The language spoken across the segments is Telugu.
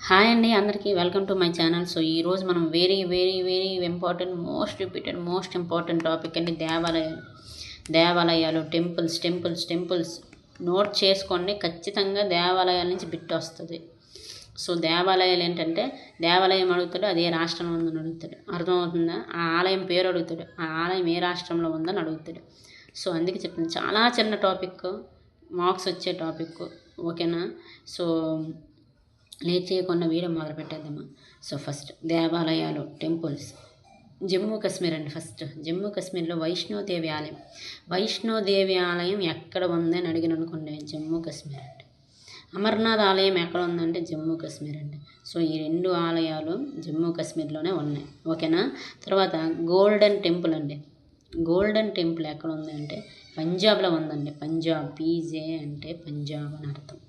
హాయ్ అండి అందరికీ welcome to my channel. So ఈరోజు మనం very important most important topic అండి దేవాలయాలు టెంపుల్స్ నోట్ చేసుకోండి. ఖచ్చితంగా దేవాలయాల నుంచి బిట్ వస్తుంది. సో దేవాలయాలు ఏంటంటే దేవాలయం అడుగుతాడు, అది ఏ రాష్ట్రంలో ఉందని అడుగుతాడు, అర్థమవుతుందా? ఆ ఆలయం పేరు అడుగుతాడు, ఆ ఆలయం ఏ రాష్ట్రంలో ఉందని అడుగుతాడు. సో అందుకే చెప్తుంది, చాలా చిన్న టాపిక్, మార్క్స్ వచ్చే టాపిక్, ఓకేనా? సో లేట్ చేయకుండా వీడియో మొదలు పెట్టేద్దామా? సో ఫస్ట్ దేవాలయాలు, టెంపుల్స్, జమ్మూ కాశ్మీర్ అండి. ఫస్ట్ జమ్మూ కాశ్మీర్లో వైష్ణోదేవి ఆలయం ఎక్కడ ఉందని అడిగిన అనుకోండి, జమ్మూ కాశ్మీర్ అండి. అమర్నాథ్ ఆలయం ఎక్కడ ఉందంటే జమ్మూ కాశ్మీర్ అండి. సో ఈ రెండు ఆలయాలు జమ్మూ కాశ్మీర్లోనే ఉన్నాయి, ఓకేనా? తర్వాత గోల్డెన్ టెంపుల్ అండి. గోల్డెన్ టెంపుల్ ఎక్కడ ఉంది అంటే పంజాబ్లో ఉందండి. పీజే అంటే పంజాబ్ అని అర్థం.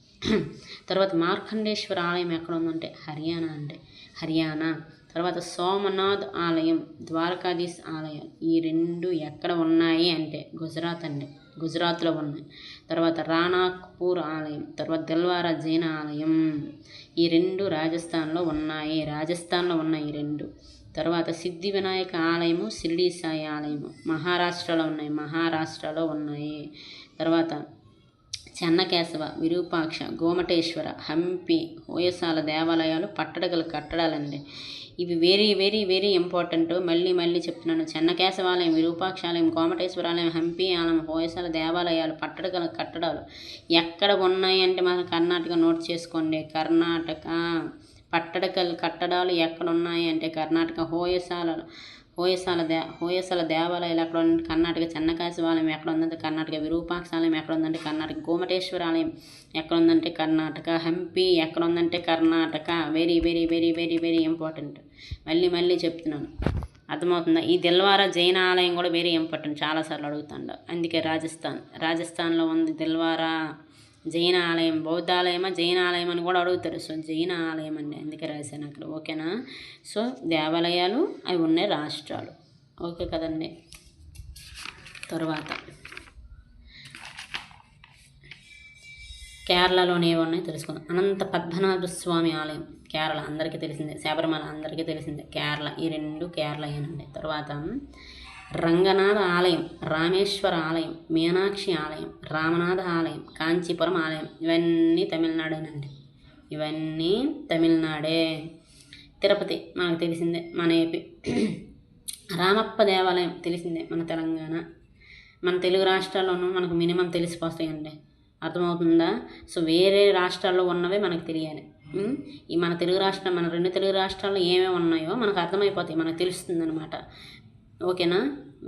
తర్వాత మార్కండేశ్వర ఆలయం ఎక్కడ ఉందంటే హర్యానా. తర్వాత సోమనాథ్ ఆలయం, ద్వారకాధీశ్ ఆలయం, ఈ రెండు ఎక్కడ ఉన్నాయి అంటే గుజరాత్లో ఉన్నాయి. తర్వాత రాణాపూర్ ఆలయం, తర్వాత దిల్వారా జైన్ ఆలయం, ఈ రెండు రాజస్థాన్లో ఉన్నాయి ఈ రెండు. తర్వాత సిద్ధి వినాయక ఆలయము, షిరిడి సాయి ఆలయము మహారాష్ట్రలో ఉన్నాయి. తర్వాత చెన్నకేశవ, విరూపాక్ష, గోమటేశ్వర, హంపి, హోయసాల దేవాలయాలు పట్టడగల కట్టడాలండి. ఇవి వెరీ ఇంపార్టెంట్. మళ్ళీ చెప్తున్నాను. చెన్నకేశవాలయం, విరూపాక్షాలయం, గోమటేశ్వరాలయం, హంపి ఆలయం, హోయసాల దేవాలయాలు పట్టడగల కట్టడాలు ఎక్కడ ఉన్నాయి అంటే మనం కర్ణాటక నోట్ చేసుకోండి. కర్ణాటక పట్టడగల కట్టడాలు ఎక్కడ ఉన్నాయి అంటే కర్ణాటక. హోయసాల దేవాలయాలు ఎక్కడ ఉందంటే కర్ణాటక. చెన్నకేశవాలయం ఎక్కడ ఉందంటే కర్ణాటక. విరూపాక్షాలయం ఎక్కడ ఉందంటే కర్ణాటక. గోమటేశ్వర ఆలయం ఎక్కడ ఉందంటే కర్ణాటక. హంపి ఎక్కడ ఉందంటే కర్ణాటక. Very important. మళ్ళీ చెప్తున్నాను, అర్థమవుతుందా? ఈ దిల్వారా జైన్ ఆలయం కూడా వెరీ ఇంపార్టెంట్, చాలాసార్లు అడుగుతాడు. అందుకే రాజస్థాన్లో ఉంది దిల్వారా జైన ఆలయం. బౌద్ధ ఆలయమా జైన ఆలయం అని కూడా అడుగుతారు. సో జైన ఆలయం అండి, అందుకే రాశాను అక్కడ, ఓకేనా? సో దేవాలయాలు అవి ఉన్నాయి రాష్ట్రాలు, ఓకే కదండి. తర్వాత కేరళలోనే ఏమున్నాయి తెలుసుకుందాం. అనంత పద్మనాభ స్వామి ఆలయం కేరళ, అందరికీ తెలిసిందే. శబరిమల అందరికీ తెలిసిందే. కేరళ, ఈ రెండు కేరళయేనండి. తర్వాత రంగనాథ ఆలయం, రామేశ్వర ఆలయం, మీనాక్షి ఆలయం, రామనాథ ఆలయం, కాంచీపురం ఆలయం, ఇవన్నీ తమిళనాడే. తిరుపతి మనకు తెలిసిందే, మన ఏపీ. రామప్ప దేవాలయం తెలిసిందే, మన తెలంగాణ. మన తెలుగు రాష్ట్రాల్లోనూ మనకు మినిమం తెలిసిపోతాయండి, అర్థమవుతుందా? సో వేరే రాష్ట్రాల్లో ఉన్నవే మనకు తెలియాలి. ఈ మన రెండు తెలుగు రాష్ట్రాల్లో ఏమేమి ఉన్నాయో మనకు అర్థమైపోతాయి, మనకు తెలుస్తుంది అనమాట, ఓకేనా?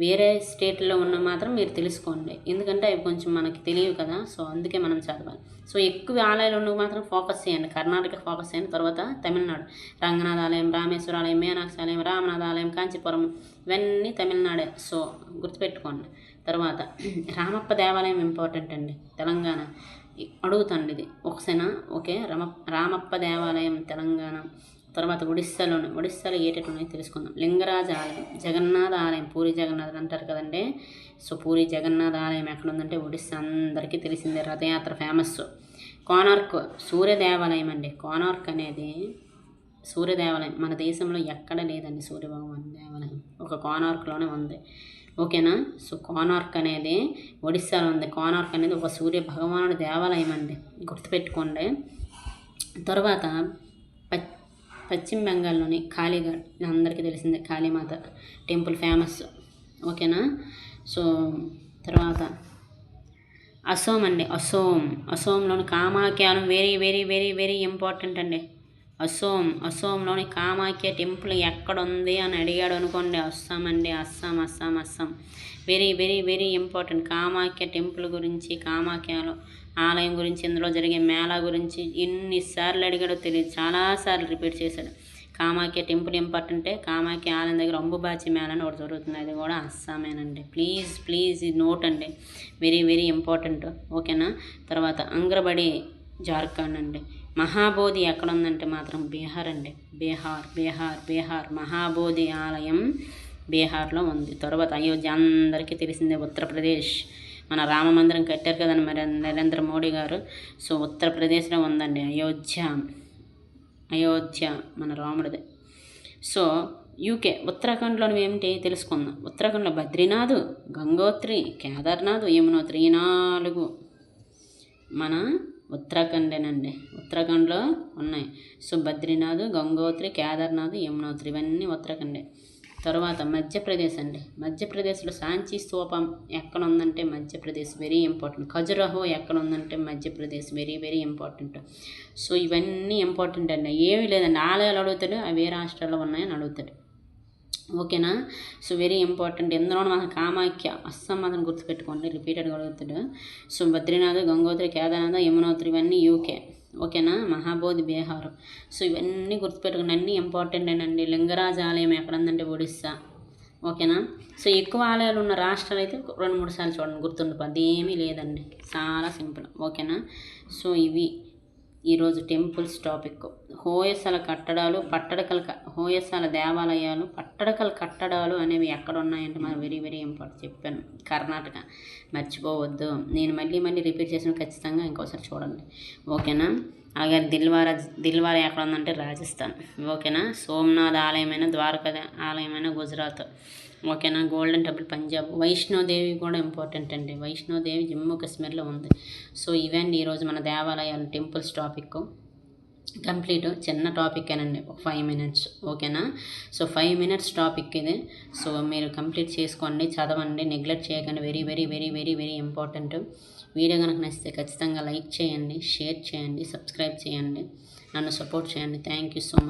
వేరే స్టేట్లో ఉన్న మాత్రం మీరు తెలుసుకోండి, ఎందుకంటే అవి కొంచెం మనకి తెలియవు కదా. సో అందుకే మనం చదవాలి. సో ఎక్కువ ఆలయాలు ఉన్నవి మాత్రం ఫోకస్ చేయండి. కర్ణాటక ఫోకస్ చేయండి. తర్వాత తమిళనాడు రంగనాథ ఆలయం, రామేశ్వర ఆలయం, మీనాక్షి ఆలయం, రామనాథ ఆలయం, కాంచీపురం, ఇవన్నీ తమిళనాడే. సో గుర్తుపెట్టుకోండి. తర్వాత రామప్ప దేవాలయం ఇంపార్టెంట్ అండి, తెలంగాణ. అడుగుతాండి ఇది ఒకసారి, ఓకే? రామప్ప దేవాలయం తెలంగాణ. తర్వాత ఒడిస్సాలో ఏటేటి ఉన్నాయో తెలుసుకుందాం. లింగరాజ ఆలయం, జగన్నాథ ఆలయం, పూరి జగన్నాథ్ అంటారు కదండి. సో పూరి జగన్నాథ ఆలయం ఎక్కడ ఉందంటే ఒడిస్సా, అందరికీ తెలిసిందే, రథయాత్ర ఫేమస్. కోనార్క్ సూర్య దేవాలయం అండి. కోనార్క్ అనేది సూర్య దేవాలయం, మన దేశంలో ఎక్కడ లేదండి సూర్యభగవాన్ దేవాలయం, ఒక కోనార్క్లోనే ఉంది, ఓకేనా? సో కోనార్క్ అనేది ఒడిస్సాలో ఉంది. కోనార్క్ అనేది ఒక సూర్య భగవానుడి దేవాలయం అండి, గుర్తుపెట్టుకోండి. తర్వాత పశ్చిమ బెంగాల్లోని కాళీఘాట్, అందరికీ తెలిసిందే, కాళీమాత టెంపుల్ ఫేమస్, ఓకేనా? సో తర్వాత అసోం అండి. అసోంలోని కామాఖ్యాలం వెరీ ఇంపార్టెంట్ అండి. అసోంలోని కామాఖ్య టెంపుల్ ఎక్కడ ఉంది అని అడిగాడు అనుకోండి, Assam. Very important. Kamakhya temple గురించి, కామాఖ్యలో ఆలయం గురించి, ఇందులో జరిగే మేళా గురించి ఎన్నిసార్లు అడిగాడో తెలియదు, చాలాసార్లు రిపీట్ చేశాడు. కామాఖ్య టెంపుల్ ఇంపార్టెంటే. కామాఖ్య ఆలయం దగ్గర అంబుబాచి మేళ అని ఒకటి జరుగుతుంది, అది కూడా అస్సామేనండి. ప్లీజ్ ఇది నోట్ అండి, వెరీ ఇంపార్టెంట్, ఓకేనా? తర్వాత అంగ్రబడి జార్ఖండ్ అండి. మహాబోధి ఎక్కడ ఉందంటే మాత్రం బీహార్ అండి. బీహార్ మహాబోధి ఆలయం బీహార్లో ఉంది. తర్వాత అయోధ్య, అందరికీ తెలిసిందే, ఉత్తరప్రదేశ్. మన రామ మందిరం కట్టారు కదండి మరి నరేంద్ర మోడీ గారు. సో ఉత్తరప్రదేశ్లో ఉందండి అయోధ్య. అయోధ్య మన రాముడిది. సో యూకే ఉత్తరాఖండ్లోని ఏమిటి తెలుసుకుందాం. ఉత్తరాఖండ్లో బద్రీనాథ్, గంగోత్రి, కేదార్నాథ్, యమునోత్రి, ఈ 4 మన ఉత్తరాఖండేనండి. ఉత్తరాఖండ్లో ఉన్నాయి. సో బద్రీనాథ్, గంగోత్రి, కేదార్నాథ్, యమునోత్రి ఇవన్నీ ఉత్తరాఖండే. తర్వాత మధ్యప్రదేశ్ అండి. మధ్యప్రదేశ్లో సాంచీ స్తూపం ఎక్కడ ఉందంటే మధ్యప్రదేశ్ వెరీ ఇంపార్టెంట్. ఖజురహో ఎక్కడ ఉందంటే Madhya Pradesh very very important. So ఇవన్నీ ఇంపార్టెంట్ అండి. ఏమీ లేదండి, ఆలయాలు అడుగుతాడు, అవి ఏ రాష్ట్రాల్లో ఉన్నాయని అడుగుతాడు. ఓకేనా. So very important. ఎందులో మన కామాఖ్య అస్సాం మాత్రం గుర్తుపెట్టుకోండి, రిపీటెడ్గా అడుగుతాడు. సో బద్రీనాథ్, గంగోత్రి, కేదార్నాథ్, యమునోత్రి ఇవన్నీ యూకే. ఓకేనా. మహాబోధి బీహార్. సో ఇవన్నీ గుర్తుపెట్టుకోండి, అన్నీ ఇంపార్టెంట్ అండి. లింగరాజ ఆలయం ఎక్కడ ఉందంటే ఒడిస్సా. ఓకేనా. సో ఎక్కువ ఆలయాలు ఉన్న రాష్ట్రాలు అయితే 2-3 సార్లు చూడండి, గుర్తుండిపోద్ది. ఏమీ లేదండి, చాలా సింపుల్. ఓకేనా. సో ఇవి ఈరోజు టెంపుల్స్ టాపిక్. హోయసల కట్టడాలు, హోయసల దేవాలయాలు, పట్టడకల కట్టడాలు అనేవి ఎక్కడ ఉన్నాయంటే మరి వెరీ వెరీ ఇంపార్టెంట్ చెప్పాను. కర్ణాటక మర్చిపోవద్దు. నేను మళ్ళీ రిపీట్ చేసిన ఖచ్చితంగా ఇంకోసారి చూడండి. ఓకేనా. అలాగే దిల్వారా ఎక్కడ ఉందంటే రాజస్థాన్. ఓకేనా. సోమనాథ్ ఆలయమైన, ద్వారకా ఆలయమైన గుజరాత్. ఓకేనా. Golden temple Punjab. వైష్ణోదేవి కూడా ఇంపార్టెంట్ అండి. వైష్ణోదేవి జమ్మూ కాశ్మీర్లో ఉంది. సో ఇవన్నీ ఈరోజు మన దేవాలయాలు టెంపుల్స్ టాపిక్ కంప్లీట్. చిన్న టాపిక్కేనండి, ఒక 5 minutes. ఓకేనా. సో 5 minutes టాపిక్ ఇది. సో మీరు కంప్లీట్ చేసుకోండి, చదవండి, నెగ్లెక్ట్ చేయకండి. Very very very very very important. Video కనుక నచ్చితే ఖచ్చితంగా లైక్ చేయండి, షేర్ చేయండి, సబ్స్క్రైబ్ చేయండి, నన్ను సపోర్ట్ చేయండి. Thank you so much.